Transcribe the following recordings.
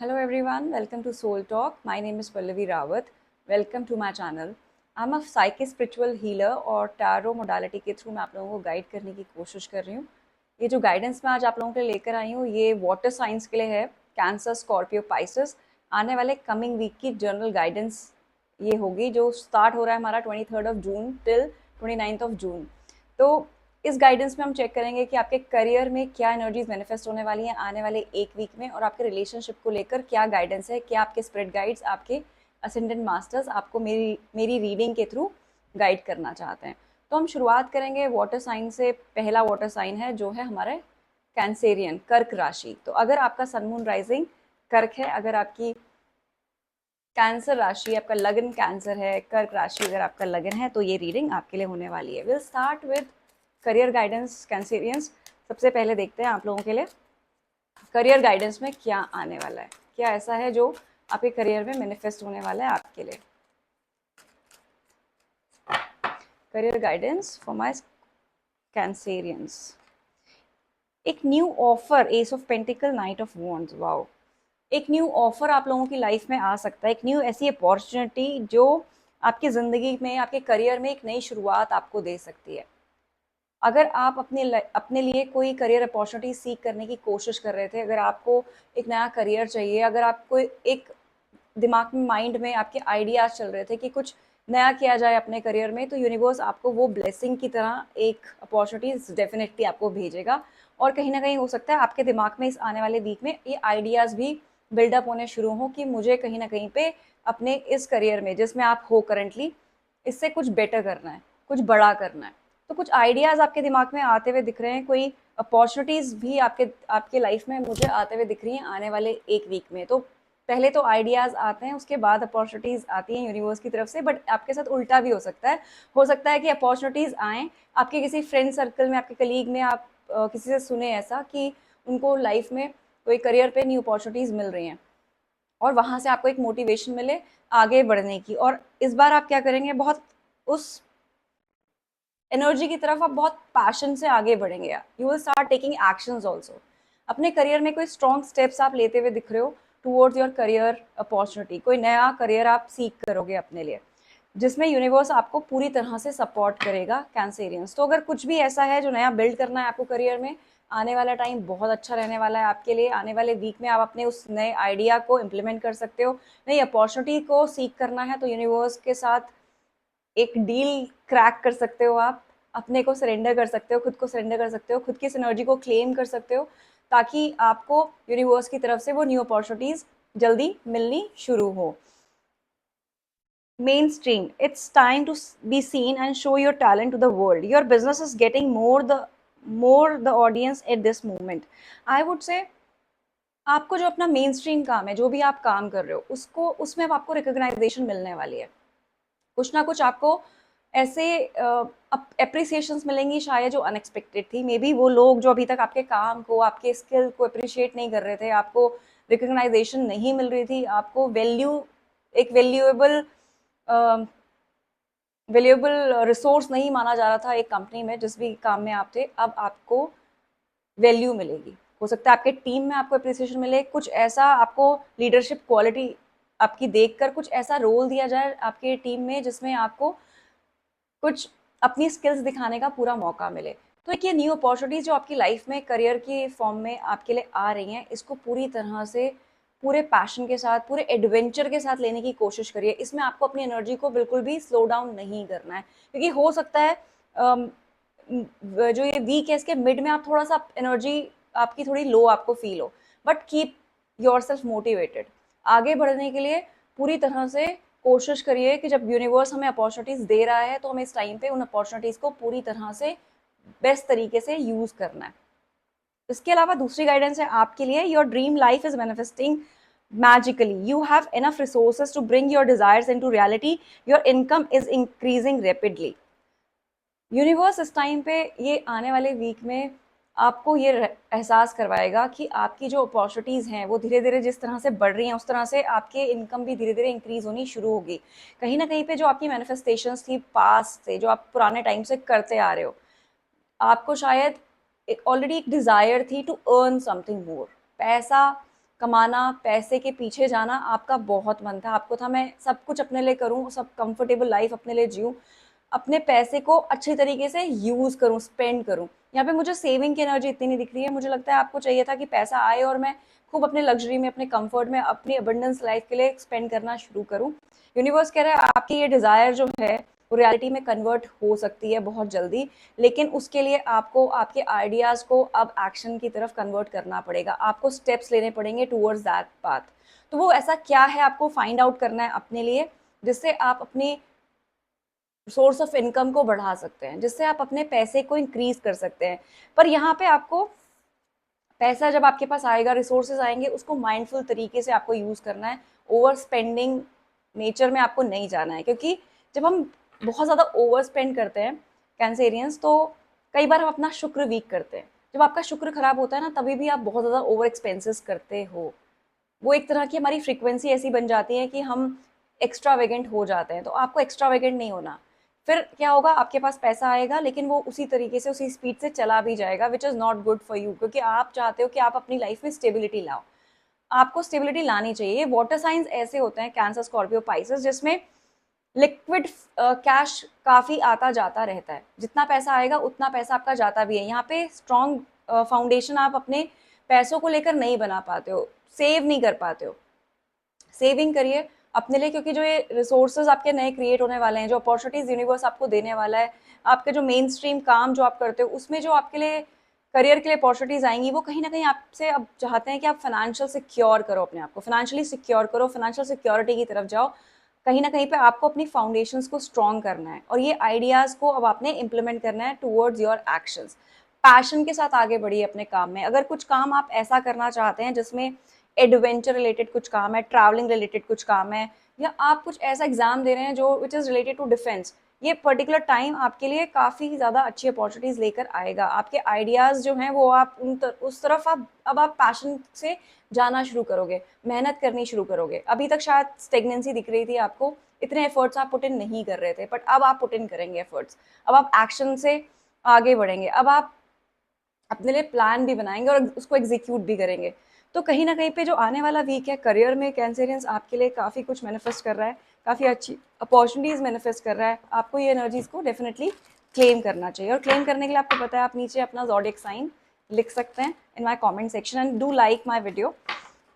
Hello everyone, welcome to Soul Talk. My name is Pallavi Rawat. Welcome to my channel. I'm a psychic spiritual healer और tarot modality के through मैं आप लोगों को guide करने की कोशिश कर रही हूँ। ये जो गाइडेंस मैं आज आप लोगों के लिए लेकर आई हूँ ये वाटर साइंस के लिए है, कैंसर, स्कॉर्पियो, पाइसेस। आने वाले कमिंग वीक की जनरल गाइडेंस ये होगी जो स्टार्ट हो रहा है हमारा 23 जून टिल 29 जून। तो इस गाइडेंस में हम चेक करेंगे कि आपके करियर में क्या एनर्जीज मैनिफेस्ट होने वाली हैं आने वाले एक वीक में, और आपके रिलेशनशिप को लेकर क्या गाइडेंस है, क्या आपके स्पिरिट गाइड्स, आपके असेंडेंट मास्टर्स आपको मेरी रीडिंग के थ्रू गाइड करना चाहते हैं। तो हम शुरुआत करेंगे वाटर साइन से। पहला वाटर साइन है जो है हमारे कैंसेरियन, कर्क राशि। तो अगर आपका सन मून राइजिंग कर्क है, अगर आपकी कैंसर राशि, आपका लगन कैंसर है, कर्क राशि अगर आपका लगन है, तो ये रीडिंग आपके लिए होने वाली है। Will start with career guidance Cancerians. सबसे पहले देखते हैं आप लोगों के लिए करियर गाइडेंस में क्या आने वाला है, क्या ऐसा है जो आपके करियर में मैनिफेस्ट होने वाला है आपके लिए। Career guidance for my Cancerians. एक new offer, ace of pentacles, knight of wands. Wow, एक न्यू ऑफर आप लोगों की लाइफ में आ सकता है, एक न्यू ऐसी अपॉर्चुनिटी जो आपकी ज़िंदगी में, आपके करियर में एक नई शुरुआत आपको दे सकती है। अगर आप अपने लिए कोई करियर अपॉर्चुनिटी सीख करने की कोशिश कर रहे थे, अगर आपको एक नया करियर चाहिए, अगर आपको एक दिमाग में, माइंड में आपके आइडियाज चल रहे थे कि कुछ नया किया जाए अपने करियर में, तो यूनिवर्स आपको वो ब्लेसिंग की तरह एक अपॉर्चुनिटी डेफिनेटली आपको भेजेगा। और कहीं ना कहीं हो सकता है आपके दिमाग में इस आने वाले वीक में ये आइडियाज़ भी बिल्डअप होने शुरू हों कि मुझे कहीं ना कहीं पे अपने इस करियर में जिसमें आप हो करंटली, इससे कुछ बेटर करना है, कुछ बड़ा करना है। तो कुछ आइडियाज़ आपके दिमाग में आते हुए दिख रहे हैं, कोई अपॉर्चुनिटीज़ भी आपके आपके लाइफ में मुझे आते हुए दिख रही हैं आने वाले एक वीक में। तो पहले तो आइडियाज़ आते हैं, उसके बाद अपॉर्चुनिटीज़ आती हैं यूनिवर्स की तरफ से। बट आपके साथ उल्टा भी हो सकता है कि अपॉर्चुनिटीज़ आएँ आपके किसी फ्रेंड सर्कल में, आपके कलीग में, आप किसी से सुने ऐसा कि उनको लाइफ में कोई करियर पे न्यू अपॉर्चुनिटीज़ मिल रही हैं और वहाँ से आपको एक मोटिवेशन मिले आगे बढ़ने की। और इस बार आप क्या करेंगे, बहुत उस एनर्जी की तरफ आप बहुत पैशन से आगे बढ़ेंगे। You will start taking actions also. अपने करियर में कोई स्ट्रॉन्ग स्टेप्स आप लेते हुए दिख रहे हो टूवर्ड्स योर करियर अपॉर्चुनिटी। कोई नया करियर आप सीख करोगे अपने लिए जिसमें यूनिवर्स आपको पूरी तरह से सपोर्ट करेगा कैंसेरियंस। तो अगर कुछ भी ऐसा है जो नया बिल्ड करना है आपको करियर में, आने वाला टाइम बहुत अच्छा रहने वाला है आपके लिए। आने वाले वीक में आप अपने उस नए आइडिया को इम्प्लीमेंट कर सकते हो। नई अपॉर्चुनिटी को सीख करना है तो यूनिवर्स के साथ एक डील क्रैक कर सकते हो आप, अपने को सरेंडर कर सकते हो, खुद को सरेंडर कर सकते हो, खुद की इस एनर्जी को क्लेम कर सकते हो ताकि आपको यूनिवर्स की तरफ से वो न्यू अपॉर्चुनिटीज जल्दी मिलनी शुरू हो। Mainstream, it's time to be seen and show your talent to the world. Your business is getting more the audience at this moment. I would say आपको जो अपना मेन स्ट्रीम काम है, जो भी आप काम कर रहे हो, उसको उसमें अब आपको रिकॉग्नाइजेशन मिलने वाली है। कुछ ना कुछ आपको ऐसे एप्रिसिएशंस मिलेंगी शायद जो अनएक्सपेक्टेड थी। मे बी वो लोग जो अभी तक आपके काम को, आपके स्किल को अप्रिशिएट नहीं कर रहे थे, आपको रिकॉग्नाइजेशन नहीं मिल रही थी, आपको एक वैल्यूएबल रिसोर्स नहीं माना जा रहा था एक कंपनी में, जिस भी काम में आप थे, अब आपको वैल्यू मिलेगी। हो सकता है आपके टीम में आपको अप्रिसिएशन मिले, कुछ ऐसा आपको लीडरशिप क्वालिटी आपकी देखकर कुछ ऐसा रोल दिया जाए आपके टीम में जिसमें आपको कुछ अपनी स्किल्स दिखाने का पूरा मौका मिले। तो एक ये न्यू अपॉर्चुनिटीज जो आपकी लाइफ में करियर के फॉर्म में आपके लिए आ रही हैं, इसको पूरी तरह से, पूरे पैशन के साथ, पूरे एडवेंचर के साथ लेने की कोशिश करिए। इसमें आपको अपनी एनर्जी को बिल्कुल भी स्लो डाउन नहीं करना है, क्योंकि हो सकता है जो ये वीक है इसके मिड में आप थोड़ा सा एनर्जी आपकी थोड़ी लो आपको फील हो, but keep your self motivated. आगे बढ़ने के लिए पूरी तरह से कोशिश करिए कि जब यूनिवर्स हमें अपॉर्चुनिटीज़ दे रहा है तो हमें इस टाइम पे उन अपॉर्चुनिटीज़ को पूरी तरह से बेस्ट तरीके से यूज़ करना है। इसके अलावा दूसरी गाइडेंस है आपके लिए, your dream life is manifesting magically. You have enough resources to bring your desires into reality. Your income is increasing rapidly. Universe इस टाइम पे ये आने वाले वीक में आपको ये एहसास करवाएगा कि आपकी जो अपॉर्चुनिटीज़ हैं वो धीरे धीरे जिस तरह से बढ़ रही हैं, उस तरह से आपके इनकम भी धीरे धीरे इंक्रीज होनी शुरू होगी। कहीं ना कहीं पे जो आपकी मैनिफेस्टेशंस थी पास्ट से, जो आप पुराने टाइम से करते आ रहे हो, आपको शायद ऑलरेडी एक डिज़ायर थी टू अर्न समथिंग मोर, पैसा कमाना, पैसे के पीछे जाना आपका बहुत मन था, आपको था मैं सब कुछ अपने लिए करूँ, सब कंफर्टेबल लाइफ अपने लिए जीऊँ, अपने पैसे को अच्छी तरीके से यूज़ करूँ, स्पेंड करूँ। यहाँ पे मुझे सेविंग की एनर्जी इतनी नहीं दिख रही है, मुझे लगता है आपको चाहिए था कि पैसा आए और मैं खूब अपने लग्जरी में, अपने कंफर्ट में, अपनी अबंडेंस लाइफ के लिए स्पेंड करना शुरू करूँ। यूनिवर्स कह रहा है आपकी ये डिज़ायर जो है वो रियलिटी में कन्वर्ट हो सकती है बहुत जल्दी, लेकिन उसके लिए आपको आपके आइडियाज़ को अब एक्शन की तरफ कन्वर्ट करना पड़ेगा, आपको स्टेप्स लेने पड़ेंगे टूवर्ड्स दैट पाथ। तो वो ऐसा क्या है आपको फाइंड आउट करना है अपने लिए, जिससे आप अपनी सोर्स ऑफ इनकम को बढ़ा सकते हैं, जिससे आप अपने पैसे को इंक्रीज कर सकते हैं। पर यहाँ पे आपको पैसा जब आपके पास आएगा, रिसोर्सेज आएंगे, उसको माइंडफुल तरीके से आपको यूज करना है। ओवर स्पेंडिंग नेचर में आपको नहीं जाना है, क्योंकि जब हम बहुत ज़्यादा ओवर स्पेंड करते हैं कैंसेरियंस, तो कई बार हम अपना शुक्र वीक करते हैं। जब आपका शुक्र खराब होता है ना, तभी भी आप बहुत ज़्यादा ओवर एक्सपेंसेस करते हो। वो एक तरह की हमारी फ्रीक्वेंसी ऐसी बन जाती है कि हम एक्स्ट्रावेगेंट हो जाते हैं। तो आपको एक्स्ट्रावेगेंट नहीं होना। फिर क्या होगा, आपके पास पैसा आएगा लेकिन वो उसी तरीके से, उसी स्पीड से चला भी जाएगा, which is not good for you, क्योंकि आप चाहते हो कि आप अपनी लाइफ में स्टेबिलिटी लाओ। आपको स्टेबिलिटी लानी चाहिए। वाटर साइंस ऐसे होते हैं, कैंसर, स्कॉर्पियो, पाइसेस, जिसमें लिक्विड कैश काफ़ी आता जाता रहता है। जितना पैसा आएगा उतना पैसा आपका जाता भी है। यहाँ पे स्ट्रॉन्ग फाउंडेशन आप अपने पैसों को लेकर नहीं बना पाते हो, सेव नहीं कर पाते हो। सेविंग करिए अपने लिए, क्योंकि जो ये रिसोर्सेज आपके नए क्रिएट होने वाले हैं, जो अपॉर्चुनिटीज यूनिवर्स आपको देने वाला है, आपके जो मेन स्ट्रीम काम जो आप करते हो उसमें जो आपके लिए करियर के लिए अपॉर्चुनिटीज आएंगी, वो कहीं ना कहीं आपसे अब चाहते हैं कि आप फाइनेंशियल सिक्योर करो, अपने आप को फाइनेंशियली सिक्योर करो, फाइनेंशियल सिक्योरिटी की तरफ जाओ। कहीं ना कहीं पे आपको अपनी फाउंडेशंस को स्ट्रॉन्ग करना है, और ये आइडियाज़ को अब आपने इम्प्लीमेंट करना है टूवर्ड्स योर एक्शंस। पैशन के साथ आगे बढ़िए अपने काम में। अगर कुछ काम आप ऐसा करना चाहते हैं जिसमें एडवेंचर रिलेटेड कुछ काम है, ट्रैवलिंग रिलेटेड कुछ काम है, या आप कुछ ऐसा एग्जाम दे रहे हैं जो which is related to defence, ये पर्टिकुलर टाइम आपके लिए काफ़ी ज़्यादा अच्छी अपॉर्चुनिटीज़ लेकर आएगा। आपके आइडियाज़ जो हैं वो आप उस तरफ आप अब आप पैशन से जाना शुरू करोगे, मेहनत करनी शुरू करोगे। अभी तक शायद स्टेगनेंसी दिख रही थी आपको, इतने एफर्ट्स आप पुट इन नहीं कर रहे थे, बट अब आप पुट इन करेंगे एफर्ट्स। अब आप एक्शन से आगे बढ़ेंगे, अब आप अपने लिए प्लान भी बनाएंगे और उसको एग्जीक्यूट भी करेंगे। तो कहीं ना कहीं पे जो आने वाला वीक है करियर में, कैंसेरियंस आपके लिए काफ़ी कुछ मैनिफेस्ट कर रहा है, काफ़ी अच्छी अपॉर्चुनिटीज़ मैनिफेस्ट कर रहा है। आपको ये एनर्जीज को डेफिनेटली क्लेम करना चाहिए, और क्लेम करने के लिए आपको पता है आप नीचे अपना ज़ोडिएक साइन लिख सकते हैं in my comment section, and do like my video.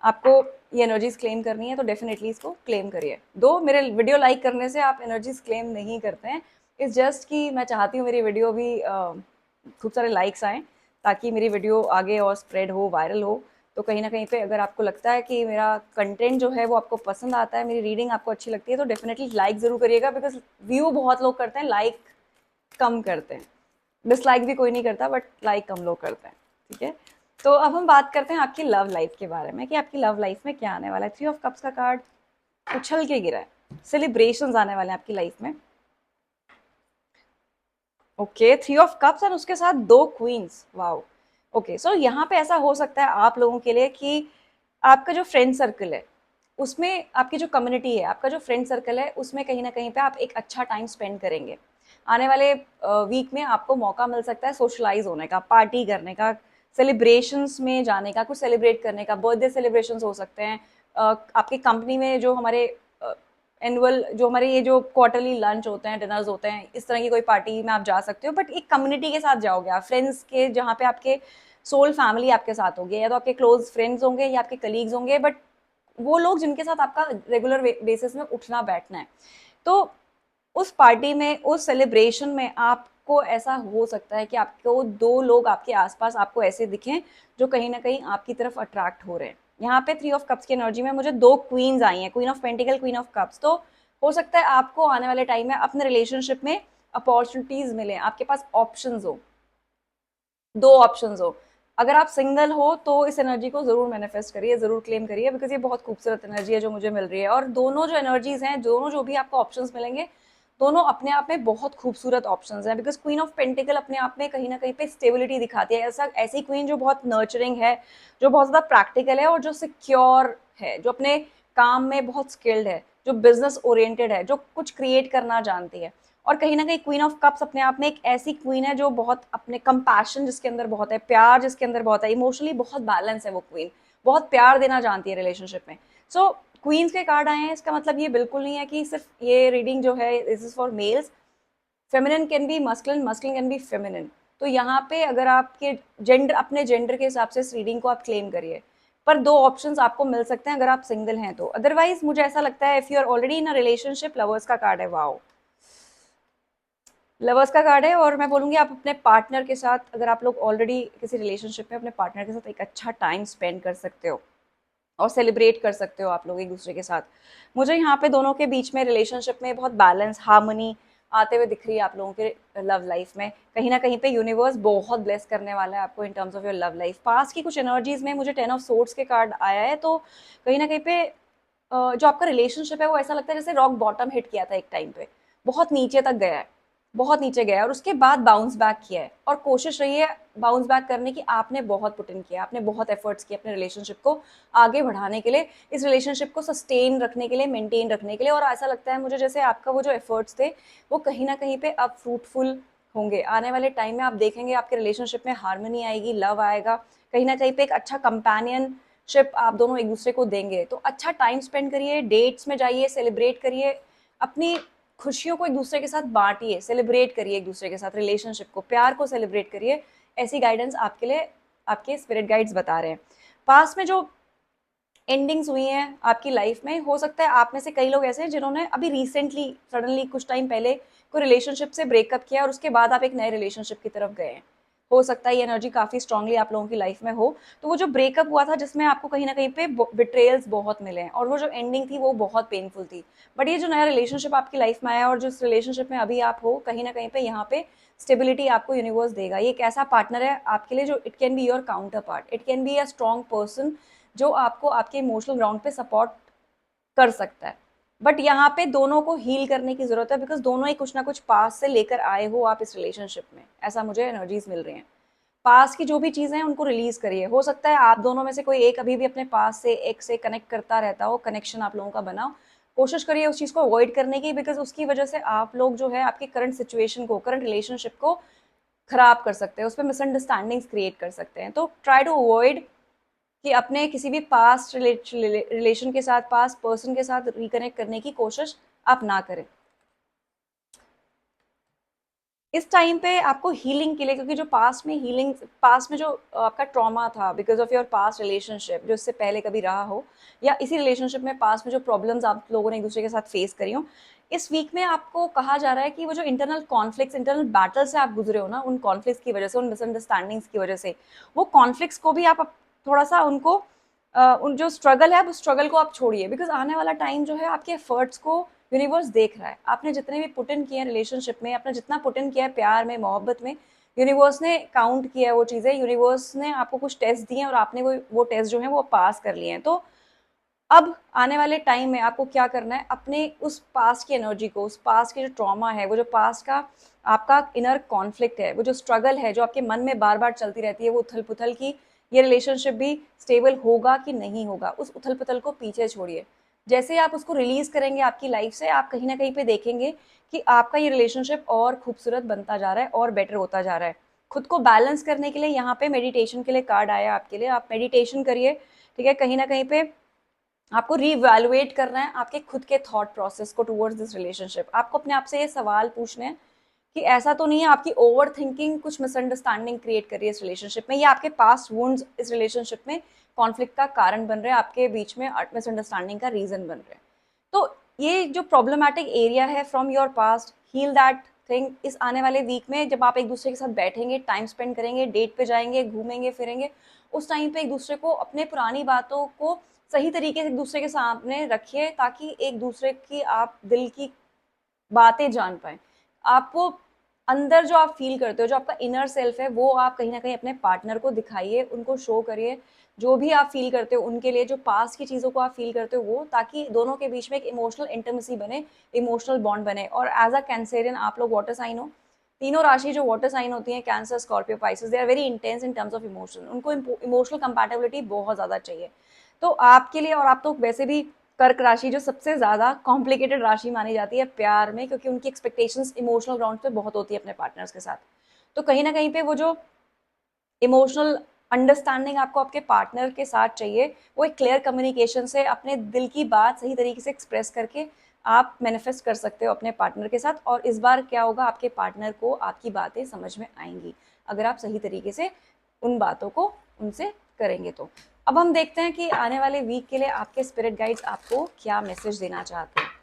आपको ये एनर्जीज क्लेम करनी है तो डेफिनेटली इसको क्लेम करिए। दो मेरे वीडियो लाइक करने से आप एनर्जीज क्लेम नहीं करते हैं, इट्स जस्ट कि मैं चाहती हूँ मेरी वीडियो भी खूब सारे लाइक्स आएँ, ताकि मेरी वीडियो आगे और स्प्रेड हो, वायरल हो। तो कहीं ना कहीं पे अगर आपको लगता है कि मेरा कंटेंट जो है वो आपको पसंद आता है, मेरी रीडिंग आपको अच्छी लगती है, तो डेफिनेटली लाइक ज़रूर करिएगा, बिकॉज व्यू बहुत लोग करते हैं, लाइक कम करते हैं। डिसलाइक भी कोई नहीं करता, बट लाइक कम लोग करते हैं, ठीक है। तो अब हम बात करते हैं आपकी लव लाइफ के बारे में, कि आपकी लव लाइफ में क्या आने वाला है। 3 ऑफ कप्स का कार्ड उछल के गिरा है, सेलिब्रेशंस आने वाले हैं आपकी लाइफ में। ओके, 3 ऑफ कप्स और उसके साथ 2 क्वींस, वाओ। ओके, सो यहाँ पे ऐसा हो सकता है आप लोगों के लिए कि आपका जो फ्रेंड सर्कल है उसमें, आपकी जो कम्युनिटी है, आपका जो फ्रेंड सर्कल है उसमें कहीं ना कहीं पे आप एक अच्छा टाइम स्पेंड करेंगे। आने वाले वीक में आपको मौका मिल सकता है सोशलाइज होने का, पार्टी करने का, सेलिब्रेशंस में जाने का, कुछ सेलिब्रेट करने का। बर्थडे सेलिब्रेशंस हो सकते हैं, आपकी कंपनी में जो हमारे एनुअल, जो हमारे ये जो क्वार्टरली लंच होते हैं, डिनर्स होते हैं, इस तरह की कोई पार्टी में आप जा सकते हो, बट एक कम्युनिटी के साथ जाओगे आप, फ्रेंड्स के, जहाँ पे आपके सोल फैमिली आपके साथ होगी, या तो आपके क्लोज फ्रेंड्स होंगे या आपके कलीग्स होंगे, बट वो लोग जिनके साथ आपका रेगुलर बेसिस में उठना बैठना है। तो उस पार्टी में, उस सेलिब्रेशन में आपको ऐसा हो सकता है कि आपको 2 लोग आपके आसपास आपको ऐसे दिखें जो कहीं ना कहीं आपकी तरफ अट्रैक्ट हो रहे हैं। यहाँ पे 3 ऑफ कप्स की एनर्जी में मुझे 2 क्वींस आई हैं, queen of pentacle, queen of cups. तो हो सकता है आपको आने वाले टाइम में अपने रिलेशनशिप में अपॉर्चुनिटीज मिले, आपके पास ऑप्शंस हो, 2 ऑप्शंस हो। अगर आप सिंगल हो तो इस एनर्जी को जरूर मैनिफेस्ट करिए, जरूर क्लेम करिए, बिकॉज ये बहुत खूबसूरत एनर्जी है जो मुझे मिल रही है। और दोनों जो एनर्जीज हैं, दोनों जो भी आपको ऑप्शंस मिलेंगे, दोनों अपने आप में बहुत खूबसूरत ऑप्शंस हैं, बिकॉज क्वीन ऑफ पेंटिकल अपने आप में कहीं ना कहीं पे स्टेबिलिटी दिखाती है। ऐसा ऐसी क्वीन जो बहुत नर्चरिंग है, जो बहुत ज़्यादा प्रैक्टिकल है, और जो सिक्योर है, जो अपने काम में बहुत स्किल्ड है, जो बिजनेस ओरिएंटेड है, जो कुछ क्रिएट करना जानती है। और कहीं ना कहीं क्वीन ऑफ कप्स अपने आप में एक ऐसी क्वीन है जो बहुत अपने कंपैशन जिसके अंदर बहुत है, प्यार जिसके अंदर बहुत है, इमोशनली बहुत बैलेंस है वो क्वीन, बहुत प्यार देना जानती है रिलेशनशिप में। सो क्वींस के कार्ड आए हैं, इसका मतलब ये बिल्कुल नहीं है कि सिर्फ ये रीडिंग जो है this is for mails. Feminine can be masculine, masculine can be feminine. तो यहाँ पे अगर आपके जेंडर, अपने जेंडर के हिसाब से इस रीडिंग को आप क्लेम करिए, पर दो ऑप्शंस आपको मिल सकते हैं अगर आप सिंगल हैं तो। अदरवाइज मुझे ऐसा लगता है if you are already in a relationship, lovers का कार्ड है, वाओ, लवर्स का कार्ड है। और मैं बोलूँगी आप अपने पार्टनर के साथ, अगर आप लोग ऑलरेडी किसी रिलेशनशिप में, अपने पार्टनर के साथ एक अच्छा टाइम स्पेंड कर सकते हो और सेलिब्रेट कर सकते हो आप लोग एक दूसरे के साथ। मुझे यहाँ पे दोनों के बीच में रिलेशनशिप में बहुत बैलेंस, हार्मनी आते हुए दिख रही है आप लोगों के लव लाइफ में। कहीं ना कहीं पे यूनिवर्स बहुत ब्लेस करने वाला है आपको in terms of your love life. पास की कुछ एनर्जीज में मुझे 10 ऑफ सोर्ड्स के कार्ड आया है, तो कहीं ना कहीं पे जो आपका रिलेशनशिप है वो ऐसा लगता है जैसे रॉक बॉटम हिट किया था एक टाइम पे, बहुत नीचे तक गया है, बहुत नीचे गया है, और उसके बाद बाउंस बैक किया है। और कोशिश रही है बाउंस बैक करने की, आपने बहुत पुट इन किया, आपने बहुत एफर्ट्स किए अपने रिलेशनशिप को आगे बढ़ाने के लिए, इस रिलेशनशिप को सस्टेन रखने के लिए, मेंटेन रखने के लिए। और ऐसा लगता है मुझे जैसे आपका वो जो एफर्ट्स थे वो कहीं ना कहीं पे अब फ्रूटफुल होंगे। आने वाले टाइम में आप देखेंगे आपके रिलेशनशिप में हार्मनी आएगी, लव आएगा, कहीं ना कहीं पे एक अच्छा कंपेनियनशिप आप दोनों एक दूसरे को देंगे। तो अच्छा टाइम स्पेंड करिए, डेट्स में जाइए, सेलिब्रेट करिए, अपनी खुशियों को एक दूसरे के साथ बांटिए, सेलिब्रेट करिए एक दूसरे के साथ, रिलेशनशिप को, प्यार को सेलिब्रेट करिए। ऐसी गाइडेंस आपके लिए आपके स्पिरिट गाइड्स बता रहे हैं। पास में जो एंडिंग्स हुई हैं आपकी लाइफ में, हो सकता है आप में से कई लोग ऐसे हैं जिन्होंने अभी रिसेंटली सडनली कुछ टाइम पहले कोई रिलेशनशिप से ब्रेकअप किया और उसके बाद आप एक नए रिलेशनशिप की तरफ गए हैं। हो सकता है ये एनर्जी काफी स्ट्रांगली आप लोगों की लाइफ में हो। तो वो जो ब्रेकअप हुआ था जिसमें आपको कहीं ना कहीं पे बिट्रेयल्स बहुत मिले हैं और वो जो एंडिंग थी वो बहुत पेनफुल थी, बट ये जो नया रिलेशनशिप आपकी लाइफ में आया और जिस रिलेशनशिप में अभी आप हो, कहीं ना कहीं पे यहाँ पे स्टेबिलिटी आपको यूनिवर्स देगा। ये एक ऐसा पार्टनर है आपके लिए जो it can be your counter part, it can be a strong person जो आपको आपके इमोशनल ग्राउंड पे सपोर्ट कर सकता है। बट यहाँ पे दोनों को हील करने की जरूरत है, बिकॉज दोनों ही कुछ ना कुछ पास से लेकर आए हो आप इस रिलेशनशिप में, ऐसा मुझे एनर्जीज मिल रही हैं। पास की जो भी चीजें हैं उनको रिलीज करिए। हो सकता है आप दोनों में से कोई एक अभी भी अपने पास से एक से कनेक्ट करता रहता हो, कनेक्शन आप लोगों का बनाओ, कोशिश करिए उस चीज को अवॉइड करने की, बिकॉज उसकी वजह से आप लोग जो है आपकी करंट सिचुएशन को, करंट रिलेशनशिप को खराब कर सकते हैं, उस पर मिसअंडरस्टैंडिंग्स क्रिएट कर सकते हैं। तो ट्राई टू अवॉइड कि अपने किसी भी पास्ट रिलेशन के साथ, पास्ट पर्सन के साथ रिकनेक्ट करने की कोशिश आप ना करें इस टाइम पे आपको हीलिंग के लिए। क्योंकि जो पास्ट में हीलिंग, पास्ट में जो आपका ट्रॉमा था because of your past relationship जो इससे पहले कभी रहा हो, या इसी रिलेशनशिप में पास्ट में जो प्रॉब्लम्स आप लोगों ने एक दूसरे के साथ फेस करी हो, इस वीक में आपको कहा जा रहा है कि वो जो इंटरनल कॉन्फ्लिक्ट्स, इंटरनल बैटल से आप गुजरे हो ना, उन कॉन्फ्लिक्ट्स की वजह से, उन मिसअंडरस्टैंडिंग्स की वजह से, वो कॉन्फ्लिक्ट्स को भी आप थोड़ा सा उनको उन जो स्ट्रगल है उस स्ट्रगल को आप छोड़िए, बिकॉज आने वाला टाइम जो है आपके एफर्ट्स को यूनिवर्स देख रहा है। आपने जितने भी पुट इन किए हैं रिलेशनशिप में, आपने जितना पुट इन किया है प्यार में, मोहब्बत में, यूनिवर्स ने काउंट किया है वो चीज़ें, यूनिवर्स ने आपको कुछ टेस्ट दिए हैं और आपने वो टेस्ट जो है वो पास कर लिए हैं। तो अब आने वाले टाइम में आपको क्या करना है, अपने उस पास्ट की एनर्जी को, उस पास्ट की जो ट्रॉमा है, वो जो पास्ट का आपका इनर कॉन्फ्लिक्ट है, वो जो स्ट्रगल है जो आपके मन में बार बार चलती रहती है, वो उथल पुथल की ये रिलेशनशिप भी स्टेबल होगा कि नहीं होगा, उस उथल पुथल को पीछे छोड़िए। जैसे ही आप उसको रिलीज करेंगे आपकी लाइफ से, आप कहीं ना कहीं पे देखेंगे कि आपका ये रिलेशनशिप और खूबसूरत बनता जा रहा है और बेटर होता जा रहा है। खुद को बैलेंस करने के लिए यहाँ पे मेडिटेशन के लिए कार्ड आया आपके लिए, आप मेडिटेशन करिए, ठीक है। कहीं ना कहीं पे आपको रीवैल्यूएट करना है आपके खुद के थॉट प्रोसेस को टुवर्ड्स दिस रिलेशनशिप। आपको अपने आप से ये सवाल पूछने हैं कि ऐसा तो नहीं है आपकी ओवर थिंकिंग कुछ मिसअंडरस्टैंडिंग क्रिएट कर रही है इस रिलेशनशिप में, या आपके पास्ट वुंड्स इस रिलेशनशिप में कॉन्फ्लिक्ट का कारण बन रहे हैं, आपके बीच में मिसअंडरस्टैंडिंग का रीजन बन रहे हैं। तो ये जो प्रॉब्लमैटिक एरिया है from your past, heal that thing. इस आने वाले वीक में जब आप एक दूसरे के साथ बैठेंगे, टाइम स्पेंड करेंगे, डेट पे जाएंगे, घूमेंगे फिरेंगे, उस टाइम पे एक दूसरे को अपने पुरानी बातों को सही तरीके से एक दूसरे के सामने रखिए, ताकि एक दूसरे की आप दिल की बातें जान पाए। आपको अंदर जो आप फील करते हो, जो आपका इनर सेल्फ है, वो आप कहीं ना कहीं अपने पार्टनर को दिखाइए, उनको शो करिए जो भी आप फील करते हो उनके लिए, जो पास की चीज़ों को आप फील करते हो वो, ताकि दोनों के बीच में एक इमोशनल इंटीमेसी बने, इमोशनल बॉन्ड बने। और एज अ कैंसेरियन आप लोग वाटर साइन हो, तीनों राशि जो वाटर साइन होती है, Cancer, Scorpio, Pisces, they are very intense in terms of emotion. उनको इमोशनल कंपैटिबिलिटी बहुत ज़्यादा चाहिए। तो आपके लिए, और आप तो वैसे भी कर्क राशि जो सबसे ज़्यादा कॉम्प्लिकेटेड राशि मानी जाती है प्यार में, क्योंकि उनकी एक्सपेक्टेशंस इमोशनल ग्राउंड पे बहुत होती है अपने पार्टनर्स के साथ। तो कहीं ना कहीं पे वो जो इमोशनल अंडरस्टैंडिंग आपको आपके पार्टनर के साथ चाहिए, वो एक क्लियर कम्युनिकेशन से अपने दिल की बात सही तरीके से एक्सप्रेस करके आप मैनिफेस्ट कर सकते हो अपने पार्टनर के साथ। और इस बार क्या होगा, आपके पार्टनर को आपकी बातें समझ में आएंगी अगर आप सही तरीके से उन बातों को उनसे करेंगे तो। अब हम देखते हैं कि आने वाले वीक के लिए आपके स्पिरिट गाइड्स आपको क्या मैसेज देना चाहते हैं।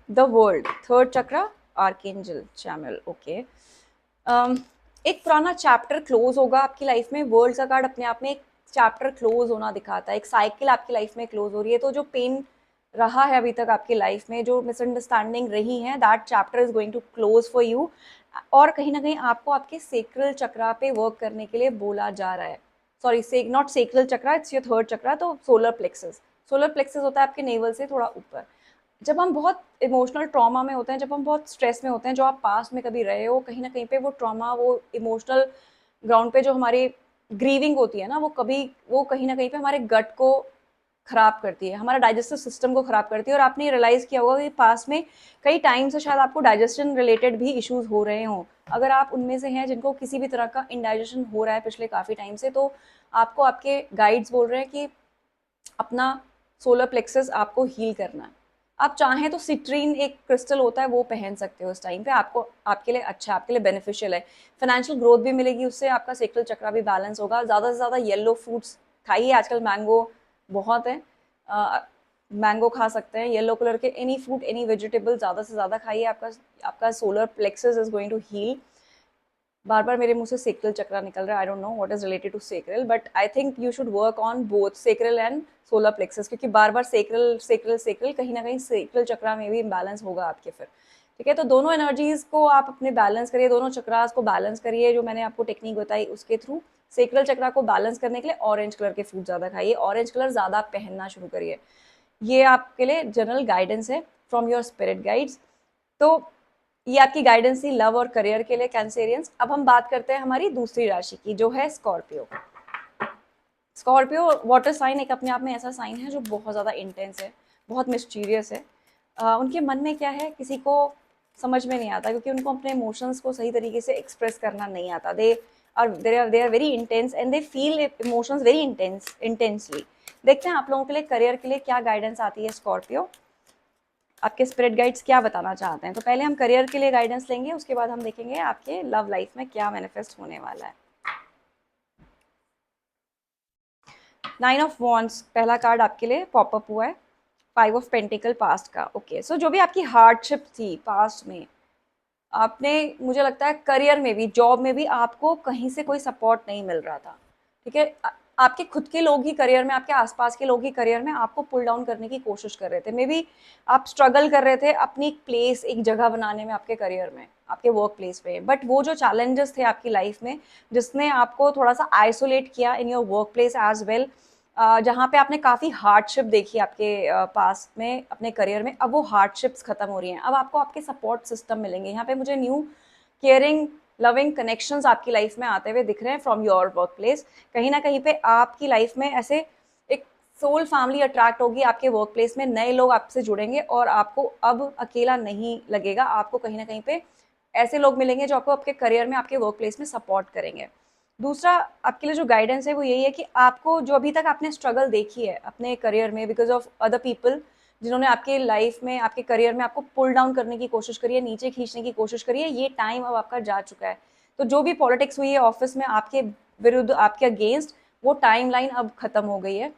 The world, third chakra, archangel Chaimal. Okay, एक पुराना चैप्टर क्लोज होगा आपकी लाइफ में। वर्ल्ड का कार्ड अपने आप में एक चैप्टर क्लोज होना दिखाता है, एक साइकिल आपकी लाइफ में क्लोज हो रही है। तो जो पेन रहा है अभी तक आपकी लाइफ में, जो मिसअंडरस्टैंडिंग रही है, that chapter is going to close for you. और कहीं ना कहीं आपको आपके सेक्रल चक्रा पे वर्क करने के लिए बोला जा रहा है। Sorry, not sacral chakra, it's your third chakra, तो सोलर प्लेक्सस। सोलर प्लेक्सस होता है आपके नेवल से थोड़ा ऊपर। जब हम बहुत इमोशनल ट्रॉमा में होते हैं, जब हम बहुत स्ट्रेस में होते हैं, जो आप पास्ट में कभी रहे हो, कहीं ना कहीं पे वो ट्रॉमा, वो इमोशनल ग्राउंड पे जो हमारी ग्रीविंग होती है ना, वो कहीं ना कहीं पे हमारे गट को खराब करती है, हमारा डाइजेस्टिव सिस्टम को खराब करती है। और आपने रियलाइज किया होगा कि पास में कई टाइम से शायद आपको डाइजेशन रिलेटेड भी इश्यूज हो रहे हों। अगर आप उनमें से हैं जिनको किसी भी तरह का इंडाइजेशन हो रहा है पिछले काफ़ी टाइम से, तो आपको आपके गाइड्स बोल रहे हैं कि अपना सोलर प्लेक्सस आपको हील करना है। आप चाहें तो सिट्रीन एक क्रिस्टल होता है, वो पहन सकते हो इस टाइम पे, आपको आपके लिए अच्छा, आपके लिए बेनिफिशियल है। फाइनेंशियल ग्रोथ भी मिलेगी उससे, आपका सेक्रल चक्रा भी बैलेंस होगा। ज़्यादा से ज़्यादा येलो फ्रूट्स खाइए, आजकल मैंगो बहुत है, मैंगो खा सकते हैं, येलो कलर के एनी फ्रूट, एनी वेजिटेबल ज़्यादा से ज़्यादा खाइए। आपका आपका solar plexus is going to heal. बार बार मेरे मुंह से सेक्रल चक्रा निकल रहा है, I don't know what is related to sacral, but I think you should work on both sacral and solar plexus, क्योंकि बार बार सेक्रल सेक्रल सेक्रल, कहीं ना कहीं सेक्रल चक्रा में भी इम्बैलेंस होगा आपके फिर। ठीक है, तो दोनों एनर्जीज को आप अपने बैलेंस करिए, दोनों चक्रास को बैलेंस करिए, जो मैंने आपको टेक्निक बताई उसके थ्रू। सेक्रल चक्रा को बैलेंस करने के लिए ऑरेंज कलर के फ्रूट ज़्यादा खाइए, ऑरेंज कलर ज़्यादा पहनना शुरू करिए। ये आपके लिए जनरल गाइडेंस है फ्रॉम योर स्पिरिट गाइड्स। तो ये आपकी गाइडेंस थी लव और करियर के लिए कैंसेरियंस। अब हम बात करते हैं हमारी दूसरी राशि की, जो है स्कॉर्पियो। स्कॉर्पियो वाटर साइन एक अपने आप में ऐसा साइन है जो बहुत ज़्यादा इंटेंस है, बहुत मिस्टीरियस है। उनके मन में क्या है किसी को समझ में नहीं आता, क्योंकि उनको अपने इमोशंस को सही तरीके से एक्सप्रेस करना नहीं आता। They are very intense and they feel emotions very intensely. देखते हैं आप लोगों के लिए करियर के लिए क्या गाइडेंस आती है स्कॉर्पियो, आपके स्पिरिट गाइड्स क्या बताना चाहते हैं। तो पहले हम करियर के लिए गाइडेंस लेंगे, उसके बाद हम देखेंगे आपके लव लाइफ में क्या मैनिफेस्ट होने वाला है। 9 ऑफ वॉन्ड्स पहला कार्ड आपके लिए पॉपअप हुआ है, 5 ऑफ पेंटिकल पास्ट का। ओके, सो जो भी आपकी हार्डशिप थी पास्ट में, आपने, मुझे लगता है करियर में भी, जॉब में भी आपको कहीं से कोई सपोर्ट नहीं मिल रहा था। ठीक है, आपके खुद के लोग ही करियर में, आपके आसपास के लोग ही करियर में आपको पुल डाउन करने की कोशिश कर रहे थे। मे बी आप स्ट्रगल कर रहे थे अपनी प्लेस, एक जगह बनाने में आपके करियर में, आपके वर्क प्लेस पे। बट वो जो चैलेंजेस थे आपकी लाइफ में, जिसने आपको थोड़ा सा आइसोलेट किया in your work place as well, जहाँ पे आपने काफ़ी हार्डशिप देखी आपके पास में अपने करियर में, अब वो हार्डशिप्स खत्म हो रही हैं। अब आपको आपके सपोर्ट सिस्टम मिलेंगे। यहाँ पे मुझे न्यू केयरिंग लविंग कनेक्शंस आपकी लाइफ में आते हुए दिख रहे हैं फ्रॉम योर वर्क प्लेस। कहीं ना कहीं पे आपकी लाइफ में ऐसे एक सोल फैमिली अट्रैक्ट होगी आपके वर्क प्लेस में, नए लोग आपसे जुड़ेंगे और आपको अब अकेला नहीं लगेगा। आपको कहीं ना कहीं पे ऐसे लोग मिलेंगे जो आपको आपके करियर में, आपके वर्क प्लेस में सपोर्ट करेंगे। दूसरा आपके लिए जो गाइडेंस है वो यही है कि आपको, जो अभी तक आपने स्ट्रगल देखी है अपने करियर में बिकॉज ऑफ अदर पीपल, जिन्होंने आपके लाइफ में, आपके करियर में आपको पुल डाउन करने की कोशिश करी है, नीचे खींचने की कोशिश करी है, ये टाइम अब आपका जा चुका है। तो जो भी पॉलिटिक्स हुई है ऑफिस में आपके विरुद्ध, आपके अगेंस्ट, वो टाइम लाइन अब खत्म हो गई है।